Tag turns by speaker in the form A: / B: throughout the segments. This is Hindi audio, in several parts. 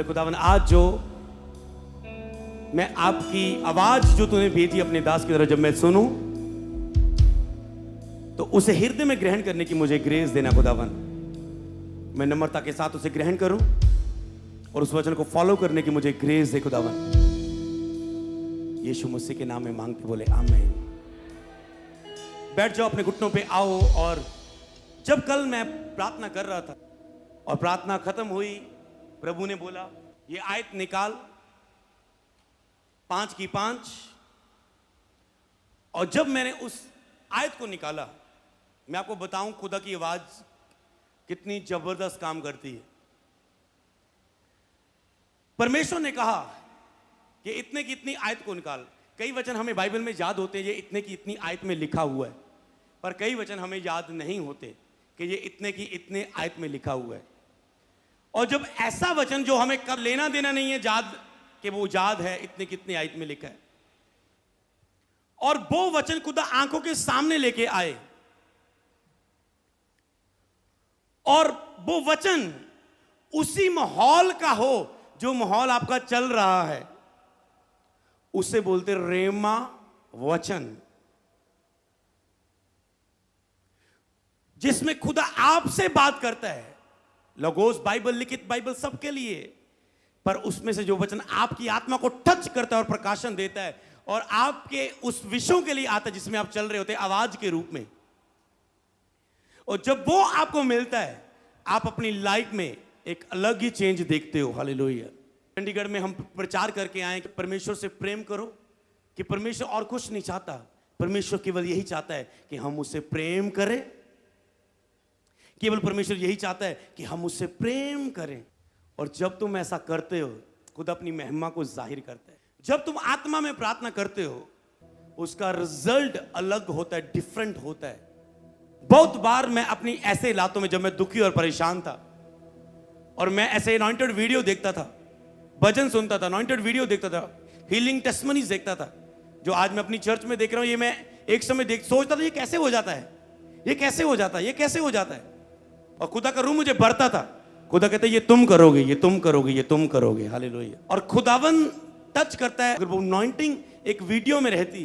A: बोले खुदावन आज जो मैं आपकी आवाज जो तूने भेजी अपने दास की तरफ जब मैं सुनूं तो उसे हृदय में ग्रहण करने की मुझे ग्रेस देना खुदावन। मैं नम्रता के साथ उसे ग्रहण करूं और उस वचन को फॉलो करने की मुझे ग्रेस दे खुदावन। यीशु मसीह के नाम में मांगते बोले आमीन। बैठ जाओ, अपने घुटनों पे आओ। और जब कल मैं प्रार्थना कर रहा था और प्रार्थना खत्म हुई, प्रभु ने बोला ये आयत निकाल 5 की 5। और जब मैंने उस आयत को निकाला, मैं आपको बताऊं खुदा की आवाज कितनी जबरदस्त काम करती है। परमेश्वर ने कहा कि इतने की इतनी आयत को निकाल। कई वचन हमें बाइबल में याद होते हैं, ये इतने की इतनी आयत में लिखा हुआ है, पर कई वचन हमें याद नहीं होते कि ये इतने की इतने आयत में लिखा हुआ है। और जब ऐसा वचन जो हमें कब लेना देना नहीं है याद कि वो याद है, इतने की इतनी आयत में लिखा है, और वो वचन खुदा आंखों के सामने लेके आए और वो वचन उसी माहौल का हो जो माहौल आपका चल रहा है, उसे बोलते रेमा वचन, जिसमें खुदा आपसे बात करता है। लोगोस बाइबल, लिखित बाइबल सबके लिए, पर उसमें से जो वचन आपकी आत्मा को टच करता है और प्रकाशन देता है और आपके उस विषयों के लिए आता है जिसमें आप चल रहे होते हैं आवाज के रूप में। और जब वो आपको मिलता है, आप अपनी लाइफ में एक अलग ही चेंज देखते हो। हालेलुया। चंडीगढ़ में हम प्रचार करके आए कि परमेश्वर से प्रेम करो, कि परमेश्वर और कुछ नहीं चाहता, परमेश्वर केवल यही चाहता है कि हम उससे प्रेम करें। केवल परमेश्वर यही चाहता है कि हम उससे प्रेम करें। और जब तुम ऐसा करते हो, खुद अपनी महिमा को जाहिर करता है। जब तुम आत्मा में प्रार्थना करते हो, उसका रिजल्ट अलग होता है, डिफरेंट होता है। बहुत बार मैं अपनी ऐसे हालातों में, जब मैं दुखी और परेशान था और मैं ऐसे अनॉइंटेड वीडियो देखता था, भजन सुनता था, अनॉइंटेड वीडियो देखता था, हीलिंग टेस्टिमनीज देखता था, जो आज मैं अपनी चर्च में देख रहा हूं, ये मैं एक समय सोचता था ये कैसे हो जाता है, ये कैसे हो जाता है, ये कैसे हो जाता है। और खुदा का रूह मुझे भरता था। खुदा कहता है ये तुम करोगे, ये तुम करोगे, ये तुम करोगे। हालेलुया। और खुदावन टच करता है। अगर वो अनॉइंटिंग एक वीडियो में रहती,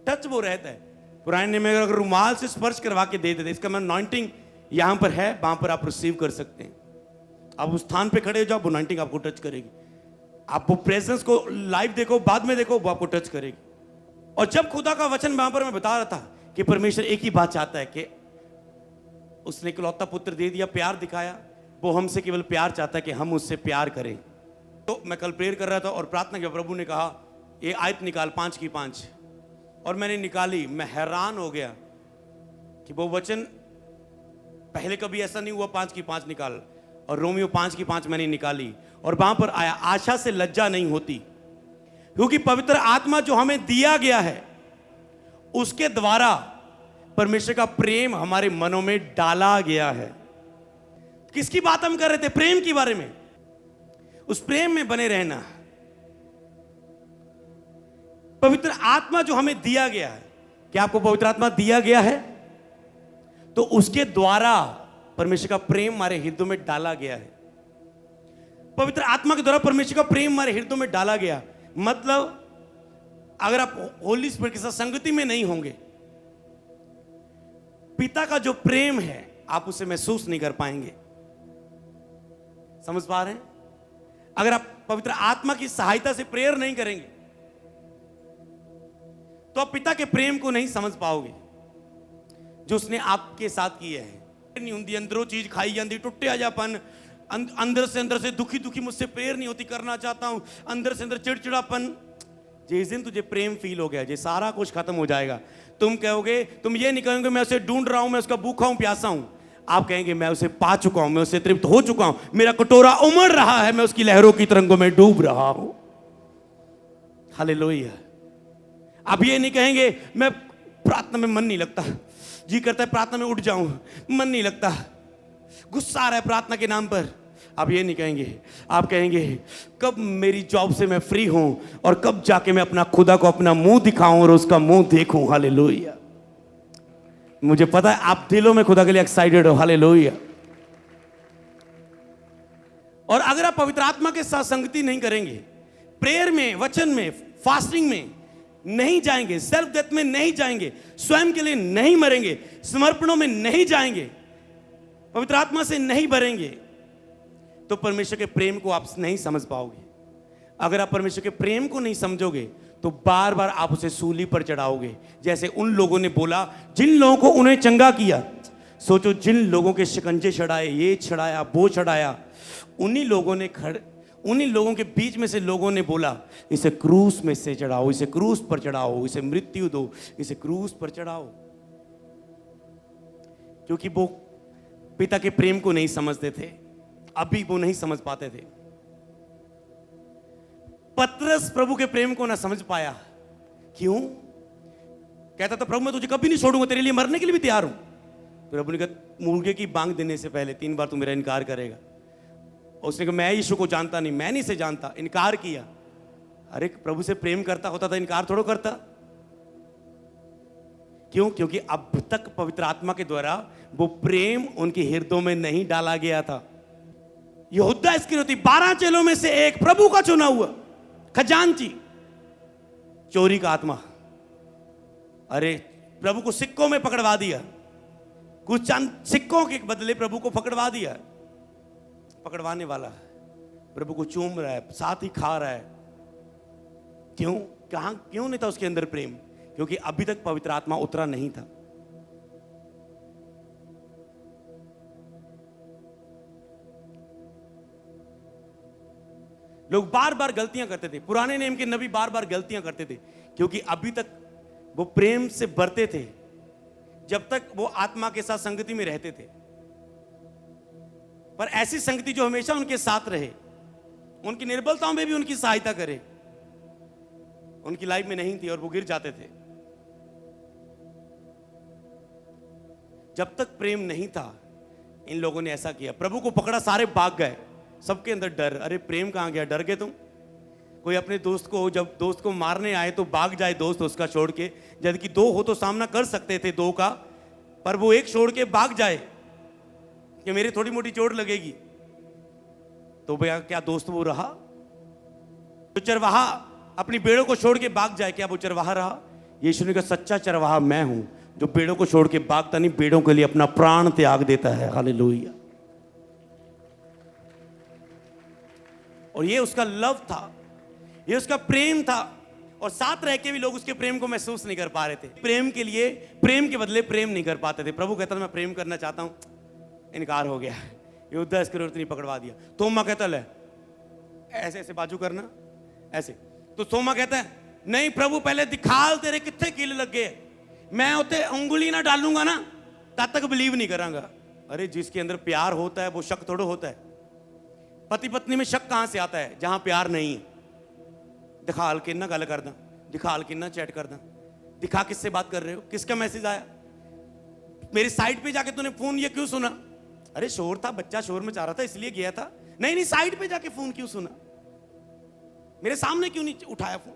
A: टच वो रहता है। पुराने में अगर रुमाल से स्पर्श करवा के दे देते, इसका मतलब अनॉइंटिंग यहां पर है, वहां पर आप रिसीव कर सकते हैं। आप उस स्थान पे खड़े हो जाओ, अनॉइंटिंग आपको टच करेगी। आप वो प्रेजेंस को लाइव देखो, बाद में देखो, वो आपको टच करेगी। और जब खुदा का वचन वहां पर मैं बता रहा था कि परमेश्वर एक ही बात चाहता है कि उसने इकलौता पुत्र दे दिया, प्यार दिखाया, वो हमसे केवल प्यार चाहता है कि हम उससे प्यार करें। तो मैं कल प्रेयर कर रहा था और प्रार्थना किया, प्रभु ने कहा ये आयत निकाल 5 की 5। और मैंने निकाली। मैं हैरान हो गया कि वो वचन पहले कभी ऐसा नहीं हुआ। 5 की 5 निकाल, और रोमियो 5 की 5 मैंने निकाली और वहां पर आया आशा से लज्जा नहीं होती, क्योंकि पवित्र आत्मा जो हमें दिया गया है उसके द्वारा परमेश्वर का प्रेम हमारे मनों में डाला गया है। किसकी बात हम कर रहे थे? प्रेम के बारे में। उस प्रेम में बने रहना। पवित्र आत्मा जो हमें दिया गया है, क्या आपको पवित्र आत्मा दिया गया है? तो उसके द्वारा परमेश्वर का प्रेम हमारे हृदय में डाला गया है। पवित्र आत्मा के द्वारा परमेश्वर का प्रेम हमारे हृदय में डाला गया। मतलब अगर आप होली स्पिरिट के साथ संगति में नहीं होंगे, पिता का जो प्रेम है आप उसे महसूस नहीं कर पाएंगे। समझ पा रहे हैं? अगर आप पवित्र आत्मा की सहायता से प्रेयर नहीं करेंगे तो आप पिता के प्रेम को नहीं समझ पाओगे जो उसने आपके साथ किया है। नहीं होती अंदरों चीज खाई जाती, टुटे आजापन, अंदर से दुखी दुखी, मुझसे प्रेयर नहीं होती, करना चाहता हूं, अंदर से अंदर चिड़चिड़ापन। जिस दिन तुझे प्रेम फील हो गया, ये सारा कुछ खत्म हो जाएगा। तुम कहोगे, तुम ये नहीं कहोगे मैं उसे ढूंढ रहा हूं, मैं उसका भूखा हूं, प्यासा हूं। आप कहेंगे मैं उसे पा चुका हूं, मैं उसे तृप्त हो चुका हूं, मेरा कटोरा उमड़ रहा है, मैं उसकी लहरों की तरंगों में डूब रहा हूं। हालेलुया। आप ये नहीं कहेंगे मैं प्रार्थना में मन नहीं लगता, जी करता है प्रार्थना में उठ जाऊं, मन नहीं लगता, गुस्सा आ रहा है प्रार्थना के नाम पर। आप ये नहीं कहेंगे। आप कहेंगे कब मेरी जॉब से मैं फ्री हूं और कब जाके मैं अपना खुदा को अपना मुंह दिखाऊं और उसका मुंह देखूं। हालेलुया। मुझे पता है आप दिलों में खुदा के लिए एक्साइटेड हो। हालेलुया। और अगर आप पवित्र आत्मा के साथ संगति नहीं करेंगे, प्रेयर में, वचन में, फास्टिंग में नहीं जाएंगे, सेल्फ डेथ में नहीं जाएंगे, स्वयं के लिए नहीं मरेंगे, समर्पणों में नहीं जाएंगे, पवित्र आत्मा से नहीं भरेंगे, तो परमेश्वर के प्रेम को आप नहीं समझ पाओगे। अगर आप परमेश्वर के प्रेम को नहीं समझोगे तो बार बार आप उसे सूली पर चढ़ाओगे। जैसे उन लोगों ने बोला, जिन लोगों को उन्हें चंगा किया, सोचो जिन लोगों के शिकंजे चढ़ाए, ये चढ़ाया, वो चढ़ाया, उन्हीं लोगों के बीच में से लोगों ने बोला, इसे क्रूस में से चढ़ाओ, इसे क्रूस पर चढ़ाओ, इसे मृत्यु दो, इसे क्रूस पर चढ़ाओ। क्योंकि वो पिता के प्रेम को नहीं समझते थे, अभी वो नहीं समझ पाते थे। पतरस प्रभु के प्रेम को ना समझ पाया। क्यों? कहता था, प्रभु मैं तुझे कभी नहीं छोड़ूंगा, तेरे लिए मरने के लिए भी तैयार हूं। प्रभु ने कहा, मुर्गे की बांग देने से पहले 3 बार तू मेरा इनकार करेगा। उसने कहा, मैं यीशु को जानता नहीं, मैं नहीं से जानता, इनकार किया। अरे प्रभु से प्रेम करता होता तो इनकार थोड़ा करता। क्यों? क्योंकि अब तक पवित्र आत्मा के द्वारा वो प्रेम उनके हृदयों में नहीं डाला गया था। यहूदा इस्करियोती 12 चेलों में से एक, प्रभु का चुना हुआ खजांची, चोरी का आत्मा। अरे प्रभु को सिक्कों में पकड़वा दिया, कुछ चंद सिक्कों के बदले प्रभु को पकड़वा दिया। पकड़वाने वाला प्रभु को चूम रहा है, साथ ही खा रहा है। क्यों? कहां क्यों नहीं था उसके अंदर प्रेम? क्योंकि अभी तक पवित्र आत्मा उतरा नहीं था। लोग बार बार गलतियां करते थे, पुराने नियम के नबी बार बार गलतियां करते थे, क्योंकि अभी तक वो प्रेम से भरते थे जब तक वो आत्मा के साथ संगति में रहते थे। पर ऐसी संगति जो हमेशा उनके साथ रहे, उनकी निर्बलताओं में भी उनकी सहायता करे, उनकी लाइफ में नहीं थी और वो गिर जाते थे। जब तक प्रेम नहीं था, इन लोगों ने ऐसा किया। प्रभु को पकड़ा, सारे भाग गए, सबके अंदर डर। अरे प्रेम कहां गया? डर गए तुम? कोई अपने दोस्त को, जब दोस्त को मारने आए तो भाग जाए दोस्त उसका छोड़ के, जबकि 2 हो तो सामना कर सकते थे 2 का, पर वो एक छोड़ के भाग जाए कि मेरे थोड़ी मोटी चोट लगेगी। तो भैया क्या दोस्त वो रहा? तो चरवाहा अपनी भेड़ों को छोड़ के भाग जाए, क्या वो चरवाहा रहा? यीशु ने कहा, सच्चा चरवाहा मैं हूं, जो भेड़ों को छोड़ के भागता नहीं, भेड़ों के लिए अपना प्राण त्याग देता है। हालेलुया। और ये उसका लव था, ये उसका प्रेम था, और साथ रह के भी लोग उसके प्रेम को महसूस नहीं कर पा रहे थे। प्रेम के लिए, प्रेम के बदले प्रेम नहीं कर पाते थे। प्रभु कहता था, मैं प्रेम करना चाहता हूं, इनकार हो गया। यहूदा इस्करियोती ने पकड़वा दिया। थोमा कहता है, ऐसे ऐसे बाजू करना, ऐसे। तो थोमा कहता है, नहीं प्रभु पहले दिखाल, तेरे कितने कील लग गए, मैं उते उंगली ना डालूंगा ना, तब तक बिलीव नहीं करांगा। अरे जिसके अंदर प्यार होता है वो शक थोड़ा होता है। पति पत्नी में शक कहां से आता है? जहां प्यार नहीं है। दिखाल किन्ना गल करदा, दिखाल किन्ना चैट करदा, दिखा किससे बात कर रहे हो, किसका मैसेज आया, मेरी साइड पे जाके तूने फोन ये क्यों सुना? अरे शोर था, बच्चा शोर मचा रहा था इसलिए गया था। नहीं नहीं, साइड पे जाके फोन क्यों सुना, मेरे सामने क्यों नहीं उठाया फोन?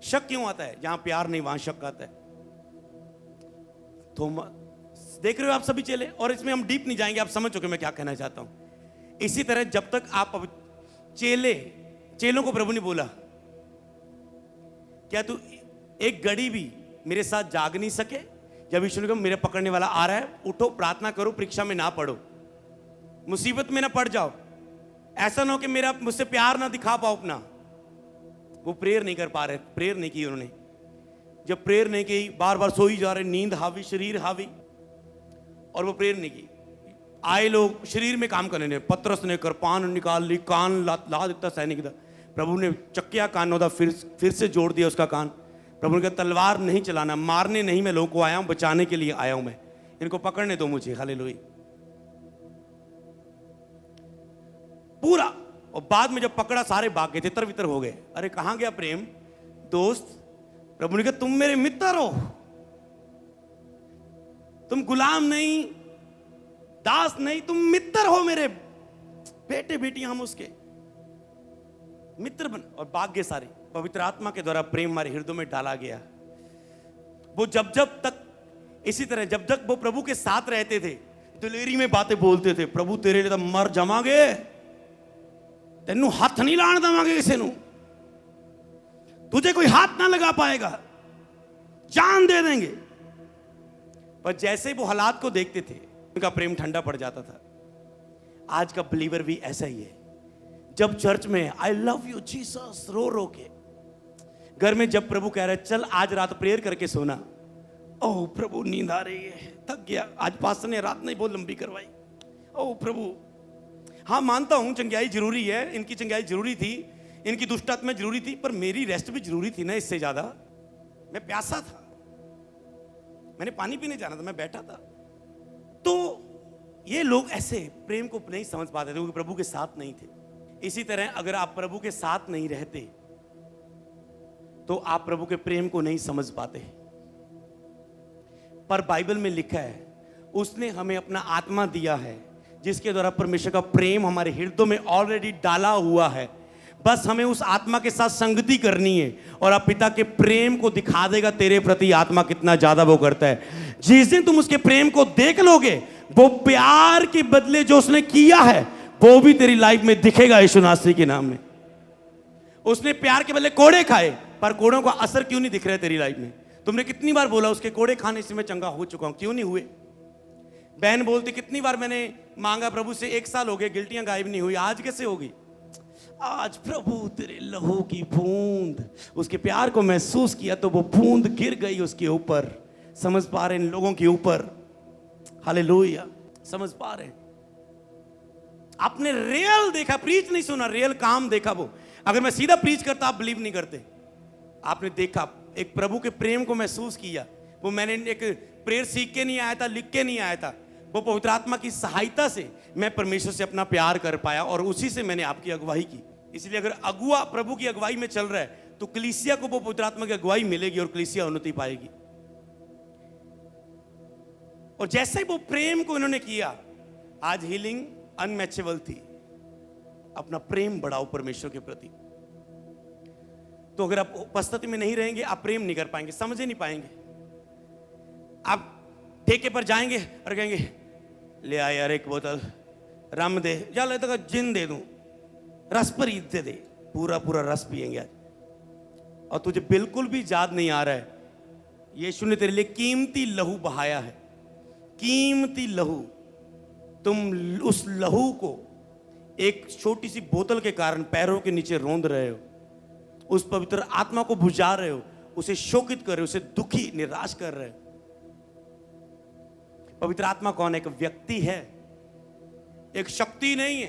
A: शक क्यों आता है? जहां प्यार नहीं वहां शक आता है। तो देख रहे हो आप सभी चेले, और इसमें हम डीप नहीं जाएंगे, आप समझ चुके मैं क्या कहना चाहता हूं। इसी तरह जब तक आप चेलों को प्रभु ने बोला, क्या तू एक घड़ी भी मेरे साथ जाग नहीं सके? जब यीशु ने कहा, मेरे पकड़ने वाला आ रहा है, उठो प्रार्थना करो, परीक्षा में ना पड़ो, मुसीबत में ना पड़ जाओ, ऐसा ना हो कि मेरा मुझसे प्यार ना दिखा पाओ अपना। वो प्रेयर नहीं कर पा रहे, प्रेयर नहीं की उन्होंने। जब प्रेयर नहीं की, बार बार सोई जा रहे, नींद हावी, शरीर हावी, और वो प्रेयर नहीं की। आए लोग शरीर में काम करने ने, पतरस ने कृपान निकाल ली, कान ला दिता सैनिक दा। प्रभु ने चक्किया कानों दा फिर से जोड़ दिया उसका कान। प्रभु ने कहा, तलवार नहीं चलाना, मारने नहीं मैं लोगों को आया हूं, बचाने के लिए आया हूं, मैं इनको पकड़ने दो मुझे। हालेलुया। पूरा, और बाद में जब पकड़ा सारे भाग गए, तितर बितर हो गए। अरे कहां गया प्रेम दोस्त? प्रभु ने कहा, तुम मेरे मित्र हो, तुम गुलाम नहीं, दास नहीं, तुम मित्र हो, मेरे बेटे बेटियां हम उसके मित्र बन। और भाग गए सारे। पवित्र आत्मा के द्वारा प्रेम हमारे हृदय में डाला गया। वो जब तक इसी तरह, जब तक वो प्रभु के साथ रहते थे, दिलेरी में बातें बोलते थे, प्रभु तेरे लिए तो मर जमागे, तेनू हाथ नहीं लाण देवांगे किसी नू, तुझे कोई हाथ ना लगा पाएगा, जान दे देंगे। पर जैसे वो हालात को देखते थे उनका प्रेम ठंडा पड़ जाता था। आज का बिलीवर भी ऐसा ही है। जब चर्च में आई लव यू जीसस रो रो के, घर में जब प्रभु कह रहे चल आज रात प्रेयर करके सोना, ओह प्रभु नींद आ रही है, थक गया, आज पास्टर ने रात नहीं बहुत लंबी करवाई, ओह प्रभु। हाँ मानता हूं चंगाई जरूरी है, इनकी चंगाई जरूरी थी, इनकी दुष्टात्मा जरूरी थी, पर मेरी रेस्ट भी जरूरी थी ना। इससे ज्यादा मैं प्यासा था, मैंने पानी पीने जाना था, मैं बैठा था। तो ये लोग ऐसे प्रेम को नहीं समझ पाते थे क्योंकि प्रभु के साथ नहीं थे। इसी तरह अगर आप प्रभु के साथ नहीं रहते तो आप प्रभु के प्रेम को नहीं समझ पाते। पर बाइबल में लिखा है उसने हमें अपना आत्मा दिया है जिसके द्वारा परमेश्वर का प्रेम हमारे हृदय में ऑलरेडी डाला हुआ है। बस हमें उस आत्मा के साथ संगति करनी है और आप पिता के प्रेम को दिखा देगा तेरे प्रति आत्मा कितना ज्यादा वो करता है। जिस दिन तुम उसके प्रेम को देख लोगे, वो प्यार के बदले जो उसने किया है वो भी तेरी लाइफ में दिखेगा यीशु नासरी के नाम में। उसने प्यार के बदले कोड़े खाए, पर कोड़ों का असर क्यों नहीं दिख रहा है तेरी लाइफ में? तुमने कितनी बार बोला उसके कोड़े खाने से मैं चंगा हो चुका हूं, क्यों नहीं हुए? बहन बोलती कितनी बार मैंने मांगा प्रभु से, 1 साल हो गए, गिल्टियां गायब नहीं हुई, आज कैसे होगी? आज प्रभु तेरे लहू की बूंद, उसके प्यार को महसूस किया तो वो बूंद गिर गई उसके ऊपर। समझ पा रहे इन लोगों के ऊपर? हालेलुया, समझ पा रहे? आपने रियल देखा, प्रीच नहीं सुना, रियल काम देखा। वो अगर मैं सीधा प्रीच करता आप बिलीव नहीं करते। आपने देखा, एक प्रभु के प्रेम को महसूस किया। वो मैंने एक प्रेयर सीख के नहीं आया था, लिख के नहीं आया था, वो पवित्र आत्मा की सहायता से मैं परमेश्वर से अपना प्यार कर पाया और उसी से मैंने आपकी अगुवाई की। इसलिए अगर अगुआ प्रभु की अगुवाई में चल रहा है तो कलीसिया को वो पवित्र आत्मा की अगुवाई मिलेगी और कलीसिया उन्नति पाएगी। और जैसे ही वो प्रेम को इन्होंने किया, आज हीलिंग अनमैचेबल थी। अपना प्रेम बढ़ाओ परमेश्वर के प्रति। तो अगर आप उपस्थिति में नहीं रहेंगे आप प्रेम नहीं कर पाएंगे, समझ ही नहीं पाएंगे। आप ठेके पर जाएंगे और कहेंगे ले आ यार 1 बोतल रम दे, या ले तो जिन दे दूं, रस पर दे दे, पूरा पूरा रस पिएंगे आज। और तुझे बिल्कुल भी याद नहीं आ रहा है यीशु ने तेरे लिए कीमती लहू बहाया है, कीमती लहू। तुम उस लहू को एक छोटी सी बोतल के कारण पैरों के नीचे रोंद रहे हो, उस पवित्र आत्मा को बुझा रहे हो, उसे शोकित कर रहे हो, उसे दुखी निराश कर रहे हो। पवित्र आत्मा कौन है? एक व्यक्ति है, एक शक्ति नहीं है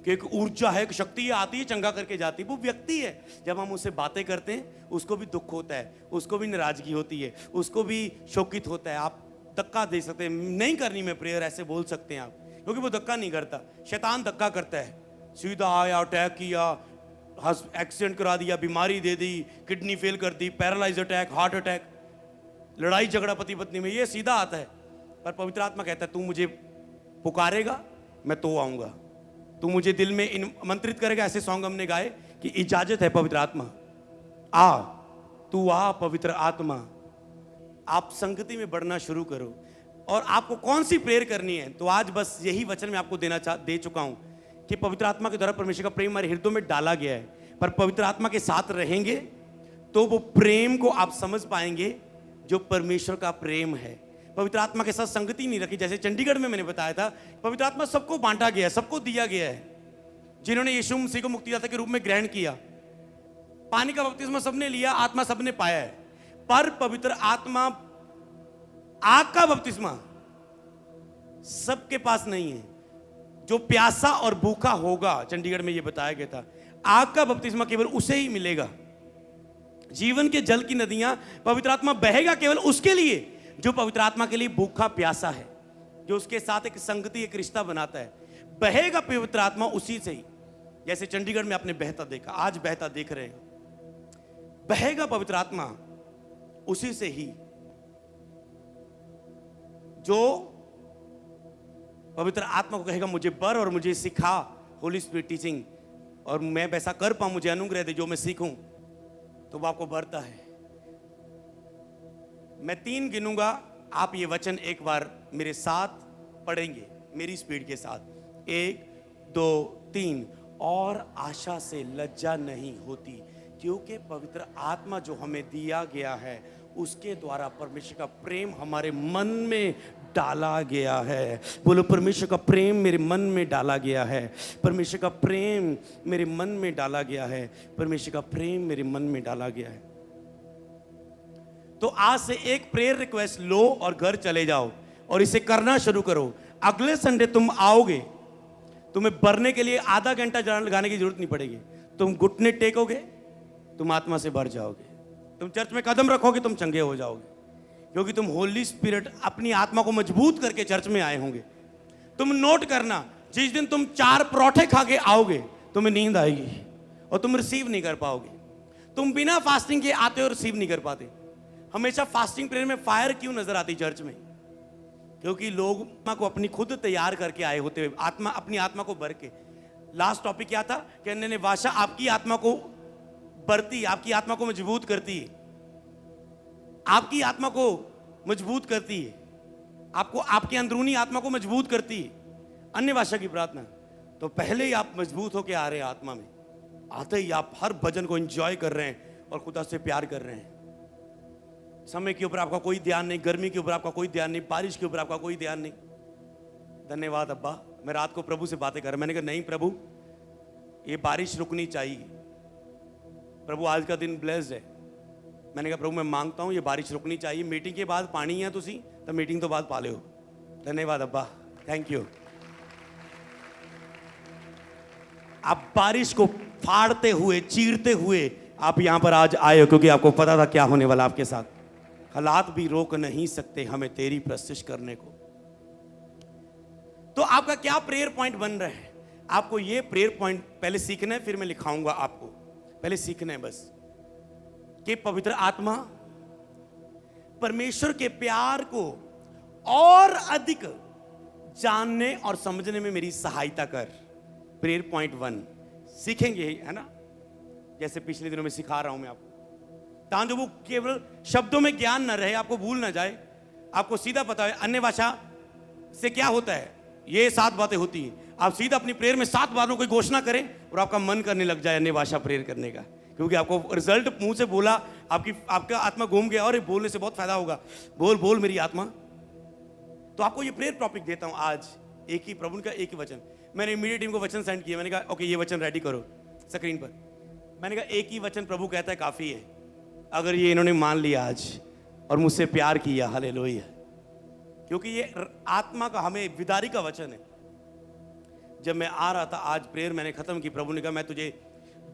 A: कि एक ऊर्जा है, एक शक्ति आती है चंगा करके जाती है। वो व्यक्ति है। जब हम उससे बातें करते हैं उसको भी दुख होता है, उसको भी नाराजगी होती है, उसको भी शोकित होता है। आप धक्का दे सकते हैं, नहीं करनी मैं प्रेयर, ऐसे बोल सकते हैं आप, क्योंकि वो धक्का नहीं करता, शैतान धक्का करता है। सीधा आया, अटैक किया, एक्सीडेंट करा दिया, बीमारी दे दी, किडनी फेल कर दी, पैरालाइज अटैक, हार्ट अटैक, लड़ाई झगड़ा पति पत्नी में, ये सीधा आता है। पर पवित्र आत्मा कहता है तू मुझे पुकारेगा मैं तो आऊंगा, तू मुझे दिल में आमंत्रित करेगा। ऐसे सॉन्ग हमने गाए कि इजाजत है पवित्र आत्मा, आ तू आ पवित्र आत्मा। आप संगति में बढ़ना शुरू करो। और आपको कौन सी प्रेयर करनी है? तो आज बस यही वचन मैं आपको दे चुका हूं कि पवित्र आत्मा के द्वारा परमेश्वर का प्रेम हमारे हृदय में डाला गया है। पर पवित्र आत्मा के साथ रहेंगे तो वो प्रेम को आप समझ पाएंगे जो परमेश्वर का प्रेम है। पवित्र आत्मा के साथ संगति नहीं रखी। जैसे चंडीगढ़ में मैंने बताया था, पवित्र आत्मा सबको बांटा गया है, सबको दिया गया है। जिन्होंने यीशु मसीह को मुक्तिदाता के रूप में ग्रहण किया, पानी का बपतिस्मा सबने लिया, आत्मा सबने पाया है। पर पवित्र आत्मा, आग का बपतिस्मा सबके पास नहीं है। जो प्यासा और भूखा होगा, चंडीगढ़ में यह बताया गया था, आग का बपतिस्मा केवल उसे ही मिलेगा। जीवन के जल की नदियां, पवित्र आत्मा बहेगा केवल उसके लिए जो पवित्र आत्मा के लिए भूखा प्यासा है, जो उसके साथ एक संगति, एक रिश्ता बनाता है। बहेगा पवित्र आत्मा उसी से ही। जैसे चंडीगढ़ में आपने बहता देखा, आज बहता देख रहे हैं, बहेगा पवित्र आत्मा उसी से ही जो पवित्र आत्मा को कहेगा मुझे बर और मुझे सिखा, होली स्पिरिट टीचिंग, और मैं वैसा कर पाऊं, मुझे अनुग्रह दे जो मैं सीखूं, तो वो आपको बढ़ता है। मैं 3 गिनूंगा, आप ये वचन एक बार मेरे साथ पढ़ेंगे, मेरी स्पीड के साथ। 1 2 3। और आशा से लज्जा नहीं होती, क्योंकि पवित्र आत्मा जो हमें दिया गया है उसके द्वारा परमेश्वर का प्रेम हमारे मन में डाला गया है। बोलो, परमेश्वर का प्रेम मेरे मन में डाला गया है। परमेश्वर का प्रेम मेरे मन में डाला गया है। परमेश्वर का प्रेम मेरे मन में डाला गया है। तो आज से एक प्रेयर रिक्वेस्ट लो और घर चले जाओ और इसे करना शुरू करो। अगले संडे तुम आओगे, तुम्हें भरने के लिए आधा घंटा जान लगाने की जरूरत नहीं पड़ेगी। तुम घुटने टेकोगे, तुम आत्मा से भर जाओगे। तुम चर्च में कदम रखोगे, तुम चंगे हो जाओगे, क्योंकि तुम होली स्पिरिट अपनी आत्मा को मजबूत करके चर्च में आए होंगे। तुम नोट करना, जिस दिन तुम 4 परोठे खा के आओगे तुम्हें नींद आएगी और तुम रिसीव नहीं कर पाओगे। तुम बिना फास्टिंग के आते हो, रिसीव नहीं कर पाते। हमेशा फास्टिंग प्रेयर में फायर क्यों नजर आती चर्च में? क्योंकि लोग आत्मा को अपनी खुद तैयार करके आए होते हुए, आत्मा अपनी आत्मा को भर के। लास्ट टॉपिक क्या था? कि अन्य भाषा आपकी आत्मा को भरती, आपकी आत्मा को मजबूत करती है, आपकी आत्मा को मजबूत करती है, आपको आपकी अंदरूनी आत्मा को मजबूत करती है। अन्य भाषा की प्रार्थना, तो पहले ही आप मजबूत होकर आ रहे हैं आत्मा में, आते ही आप हर भजन को एंजॉय कर रहे हैं और खुदा से प्यार कर रहे हैं। समय के ऊपर आपका कोई ध्यान नहीं, गर्मी के ऊपर आपका कोई ध्यान नहीं, बारिश के ऊपर आपका कोई ध्यान नहीं। धन्यवाद अब्बा। मैं रात को प्रभु से बातें कर रहा, मैंने कहा नहीं प्रभु, ये बारिश रुकनी चाहिए। प्रभु आज का दिन ब्लेस्ड है। मैंने कहा प्रभु मैं मांगता हूं ये बारिश रुकनी चाहिए। मीटिंग के बाद पानी है तुसी तो मीटिंग तो बाद पा लियो। धन्यवाद अब्बा, थैंक यू। आप बारिश को फाड़ते हुए, चीरते हुए आप यहां पर आज आए हो, क्योंकि आपको पता था क्या होने वाला आपके साथ। हालात भी रोक नहीं सकते हमें तेरी प्रस्तुति करने को। तो आपका क्या प्रेयर पॉइंट बन रहा है? आपको ये प्रेयर पॉइंट पहले सीखना है, फिर मैं लिखाऊंगा आपको। पहले सीखना है बस कि पवित्र आत्मा परमेश्वर के प्यार को और अधिक जानने और समझने में मेरी सहायता कर। प्रेयर पॉइंट 1 सीखेंगे, है ना, जैसे पिछले दिनों में सिखा रहा हूं मैं आपको, ताकि वो केवल शब्दों में ज्ञान न रहे, आपको भूल ना जाए, आपको सीधा पता है अन्य भाषा से क्या होता है। ये 7 बातें होती हैं। आप सीधा अपनी प्रेयर में 7 बातों की घोषणा करें और आपका मन करने लग जाए अन्य भाषा प्रेयर करने का, क्योंकि आपको रिजल्ट मुंह से बोला, आपका आत्मा घूम गया और बोलने से बहुत फायदा होगा। बोल बोल मेरी आत्मा। तो आपको ये प्रेयर टॉपिक देता हूं आज, एक ही प्रभु का एक ही वचन। मैंने इमीडिएट टीम को वचन सेंड किया। मैंने कहा ओके ये वचन रेडी करो स्क्रीन पर। मैंने कहा एक ही वचन प्रभु कहता है काफी है, अगर ये इन्होंने मान लिया आज और मुझसे प्यार किया, हालेलुया। क्योंकि ये आत्मा का हमें विदारी का वचन है। जब मैं आ रहा था आज प्रेयर मैंने खत्म की, प्रभु ने कहा मैं तुझे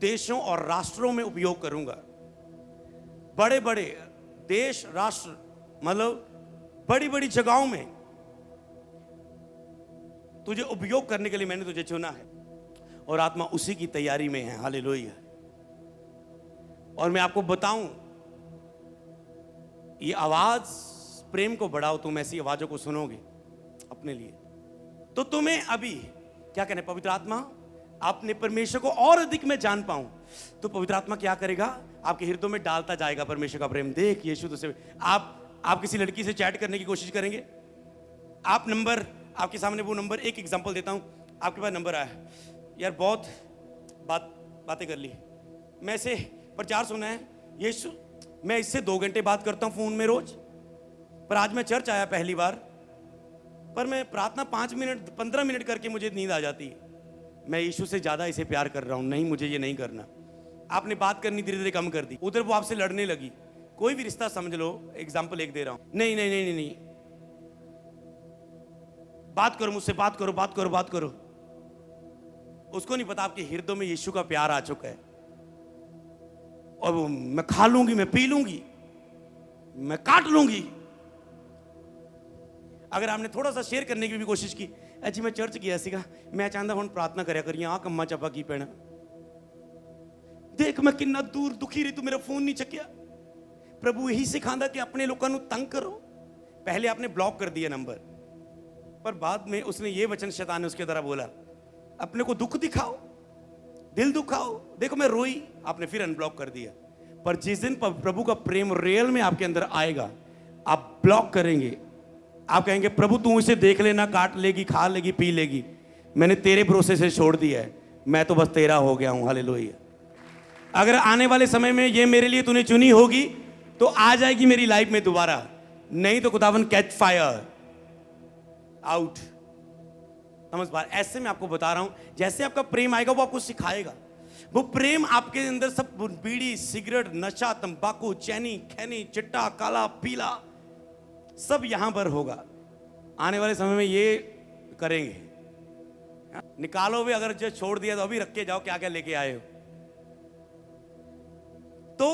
A: देशों और राष्ट्रों में उपयोग करूंगा। बड़े बड़े देश राष्ट्र, मतलब बड़ी बड़ी जगहों में तुझे उपयोग करने के लिए मैंने तुझे चुना है, और आत्मा उसी की तैयारी में है, हालेलुया। और मैं आपको बताऊं, ये आवाज प्रेम को बढ़ाओ। तुम ऐसी आवाजों को सुनोगे अपने लिए, तो तुम्हें अभी क्या कहना है? पवित्र आत्मा आपने परमेश्वर को और अधिक मैं जान पाऊं, तो पवित्र आत्मा क्या करेगा? आपके हृदय में डालता जाएगा परमेश्वर का प्रेम। देख यीशु तुझसे, आप किसी लड़की से चैट करने की कोशिश करेंगे, आप नंबर, आपके सामने वो नंबर, एक एग्जांपल देता हूं, आपके पास नंबर आया, यार बहुत बातें कर ली, मैं से प्रचार सुना है, यीशु मैं इससे 2 घंटे बात करता हूं फोन में रोज, पर आज मैं चर्च आया पहली बार, पर मैं प्रार्थना 5 मिनट 15 मिनट करके मुझे नींद आ जाती है। मैं यीशु से ज्यादा इसे प्यार कर रहा हूं, नहीं मुझे ये नहीं करना। आपने बात करनी धीरे धीरे कम कर दी, उधर वो आपसे लड़ने लगी। कोई भी रिश्ता समझ लो, एग्जाम्पल एक दे रहा हूं, नहीं नहीं नहीं नहीं नहीं, बात करो मुझसे, बात करो बात करो बात करो। उसको नहीं पता आपके हृदय में यीशु का प्यार आ चुका है, और वो मैं खा लूंगी, मैं पी लूंगी, मैं काट लूंगी। अगर आपने थोड़ा सा शेयर करने की भी कोशिश की, अच्छी मैं चर्च गया सीगा, मैं चाहता हूं प्रार्थना करया करी, आ कम्मा चपा की पैना, देख मैं कितना दूर दुखी रही, तू मेरा फोन नहीं चकिया। प्रभु यही सिखांदा कि अपने लोगों को तंग करो। पहले आपने ब्लॉक कर दिया नंबर, पर बाद में उसने ये वचन शैतान ने उसके द्वारा बोला, अपने को दुख दिखाओ, दिल दुखाओ, देखो मैं रोई, आपने फिर अनब्लॉक कर दिया। पर जिस दिन प्रभु का प्रेम रियल में आपके अंदर आएगा, आप ब्लॉक करेंगे, आप कहेंगे प्रभु तू इसे देख लेना, काट लेगी, खा लेगी, पी लेगी, मैंने तेरे भरोसे से छोड़ दिया है, मैं तो बस तेरा हो गया हूं। हालेलुया। अगर आने वाले समय में ये मेरे लिए तूने चुनी होगी तो आ जाएगी मेरी लाइफ में दोबारा, नहीं तो खुदावन कैच फायर आउट। समझ पा? ऐसे मैं आपको बता रहा हूं, जैसे आपका प्रेम आएगा वो आपको सिखाएगा। वो प्रेम आपके अंदर सब बीड़ी, सिगरेट, नशा, तंबाकू, चैनी, खैनी, चिट्टा, काला, पीला सब यहां पर होगा। आने वाले समय में ये करेंगे। निकालो भी, अगर जो छोड़ दिया तो अभी रख के जाओ क्या क्या लेके आए हो। तो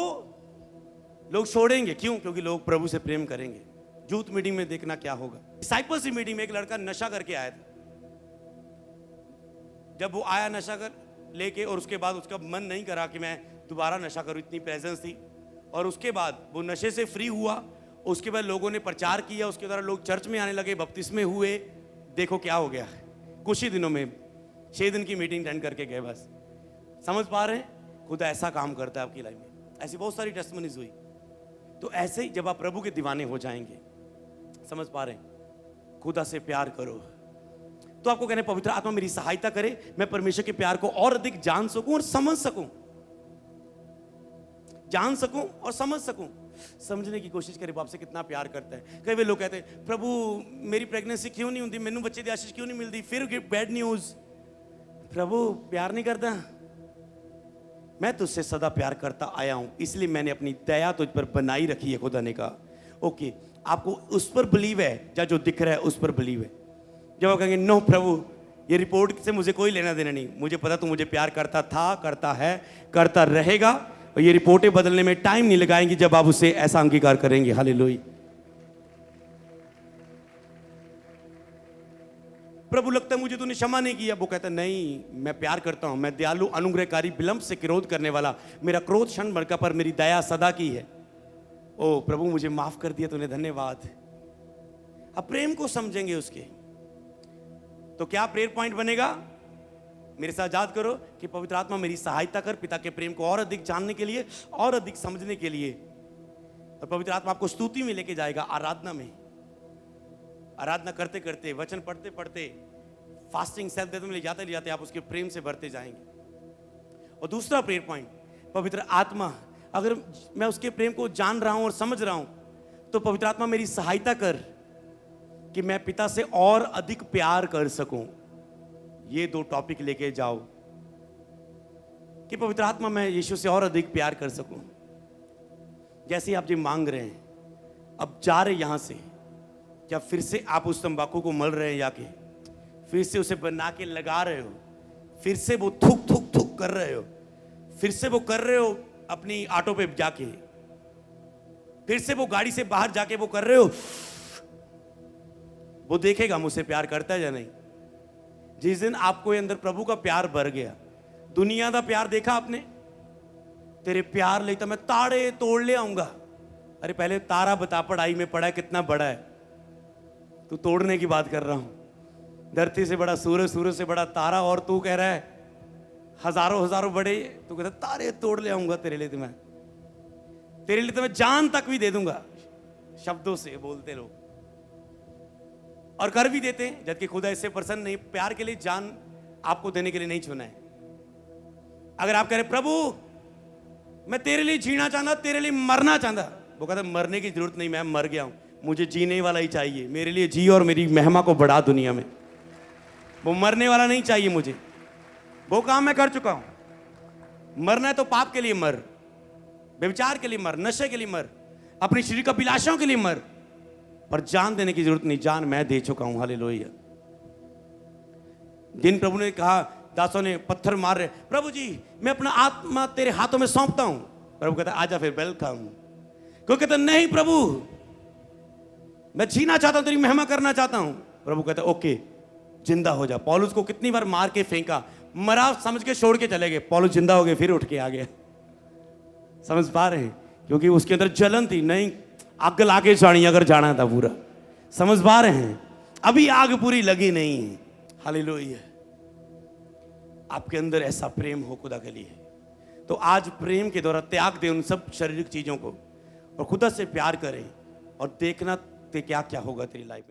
A: लोग छोड़ेंगे, क्यों? क्योंकि लोग प्रभु से प्रेम करेंगे। यूथ मीटिंग में देखना क्या होगा। डिसाइपल्स मीटिंग में एक लड़का नशा करके आया था। जब वो आया नशा कर लेके, और उसके बाद उसका मन नहीं करा कि मैं दोबारा नशा करूं, इतनी प्रेजेंस थी। और उसके बाद वो नशे से फ्री हुआ। उसके बाद लोगों ने प्रचार किया, उसके द्वारा लोग चर्च में आने लगे, बपतिस्मे हुए। देखो क्या हो गया कुछ ही दिनों में। 6 दिन की मीटिंग अटेंड करके गए बस। समझ पा रहे हैं? खुदा ऐसा काम करता है आपकी लाइफ में। ऐसी बहुत सारी टेस्टिमनीज हुई। तो ऐसे ही जब आप प्रभु के दीवाने हो जाएंगे, समझ पा रहे हैं, खुदा से प्यार करो। तो आपको कहने पवित्र आत्मा मेरी सहायता करे, मैं परमेश्वर के प्यार को और अधिक जान सकूं और समझ सकूं। जान सकूं और समझ सकूं। समझने की कोशिश करें बाप से कितना प्यार करता है। कई वे लोग कहते हैं प्रभु मेरी प्रेगनेंसी क्यों नहीं होती, मैनू बच्चे दी आशीष क्यों नहीं मिलती। फिर बैड न्यूज, प्रभु प्यार नहीं करता। मैं तुझसे सदा प्यार करता आया हूं, इसलिए मैंने अपनी दया तुझ पर बनाई रखी है। खुदा ने कहा ओके, आपको उस पर बिलीव है या जो दिख रहा है उस पर बिलीव है। जब आप कहेंगे नो प्रभु ये रिपोर्ट से मुझे कोई लेना देना नहीं, मुझे पता तू मुझे प्यार करता था, करता है, करता रहेगा, और ये रिपोर्टें बदलने में टाइम नहीं लगाएंगी जब आप उसे ऐसा अंगीकार करेंगे। हालेलुया। प्रभु लगता है मुझे तूने क्षमा नहीं किया। वो कहता नहीं, मैं प्यार करता हूं, मैं दयालु, अनुग्रहकारी, विलंब से क्रोध करने वाला, मेरा क्रोध क्षण भर का पर मेरी दया सदा की है। ओ प्रभु मुझे माफ कर दिया तूने, धन्यवाद। अब प्रेम को समझेंगे उसके, तो क्या प्रेयर पॉइंट बनेगा? मेरे साथ याद करो कि पवित्र आत्मा मेरी सहायता कर पिता के प्रेम को और अधिक जानने के लिए, और अधिक समझने के लिए। और पवित्र आत्मा आपको स्तुति में लेके जाएगा, आराधना में। आराधना करते करते, वचन पढ़ते पढ़ते, फास्टिंग, सेल्फ डेथ में ले जाते आप उसके प्रेम से भरते जाएंगे। और दूसरा प्रेयर पॉइंट, पवित्र आत्मा अगर मैं उसके प्रेम को जान रहा हूं और समझ रहा हूं, तो पवित्र आत्मा मेरी सहायता कर कि मैं पिता से और अधिक प्यार कर सकूं। ये 2 टॉपिक लेके जाओ कि पवित्र आत्मा मैं यीशु से और अधिक प्यार कर सकूं। जैसे आप जी मांग रहे हैं, अब जा रहे यहां से, क्या फिर से आप उस तंबाकू को मल रहे हैं जाके, फिर से उसे बना के लगा रहे हो, फिर से वो थूक थूक थूक कर रहे हो, फिर से वो कर रहे हो अपनी ऑटो पे जाके, फिर से वो गाड़ी से बाहर जाके वो कर रहे हो। वो देखेगा मुझसे प्यार करता है या नहीं। जिस दिन आपको अंदर प्रभु का प्यार भर गया, दुनिया का प्यार देखा आपने, तेरे प्यार ले तो मैं ताड़े तोड़ ले आऊंगा। अरे पहले तारा बता, पढ़ाई में पढ़ा है कितना बड़ा है, तू तोड़ने की बात कर रहा हूं। धरती से बड़ा सूरज, सूरज से बड़ा तारा, और तू कह रहा है हजारों हजारों बड़े, तू कहता तारे तोड़ ले आऊंगा तेरे लिए। तेरे लिए तो मैं जान तक भी दे दूंगा। शब्दों से बोलते लोग और कर भी देते हैं, जबकि खुदा इससे प्रसन्न नहीं। प्यार के लिए जान आपको देने के लिए नहीं चुना है। अगर आप कह रहे प्रभु मैं तेरे लिए जीना चाहता, तेरे लिए मरना चाहता, वो कहता मरने की जरूरत नहीं, मैं मर गया हूं, मुझे जीने वाला ही चाहिए। मेरे लिए जी और मेरी महिमा को बढ़ा दुनिया में। वो मरने वाला नहीं चाहिए मुझे, वो काम मैं कर चुका हूं। मरना है तो पाप के लिए मर, व्यभिचार के लिए मर, नशे के लिए मर, अपनी शरीर का अभिलाषाओं के लिए मर, पर जान देने की जरूरत नहीं, जान मैं दे चुका हूं। हालेलुया। जिन प्रभु ने कहा, दासों ने पत्थर मार रहे, प्रभु जी मैं अपना आत्मा तेरे हाथों में सौंपता हूं। प्रभु कहता आजा फिर, वेलकम। कोई कहता नहीं प्रभु मैं जीना चाहता हूं, तेरी महिमा करना चाहता हूं। प्रभु कहता ओके जिंदा हो जा। पौलुस को कितनी बार मार के फेंका, मरा समझ के छोड़ के चले गए, पौलुस जिंदा हो गए, फिर उठ के आ गया। समझ पा रहे हैं? क्योंकि उसके अंदर जलन थी, नहीं आग लाके जानी अगर जाना था पूरा। समझ पा रहे हैं? अभी आग पूरी लगी नहीं है। हालेलुया। आपके अंदर ऐसा प्रेम हो खुदा के लिए, तो आज प्रेम के द्वारा त्याग दे उन सब शारीरिक चीजों को और खुदा से प्यार करें, और देखना क्या क्या होगा तेरी लाइफ में।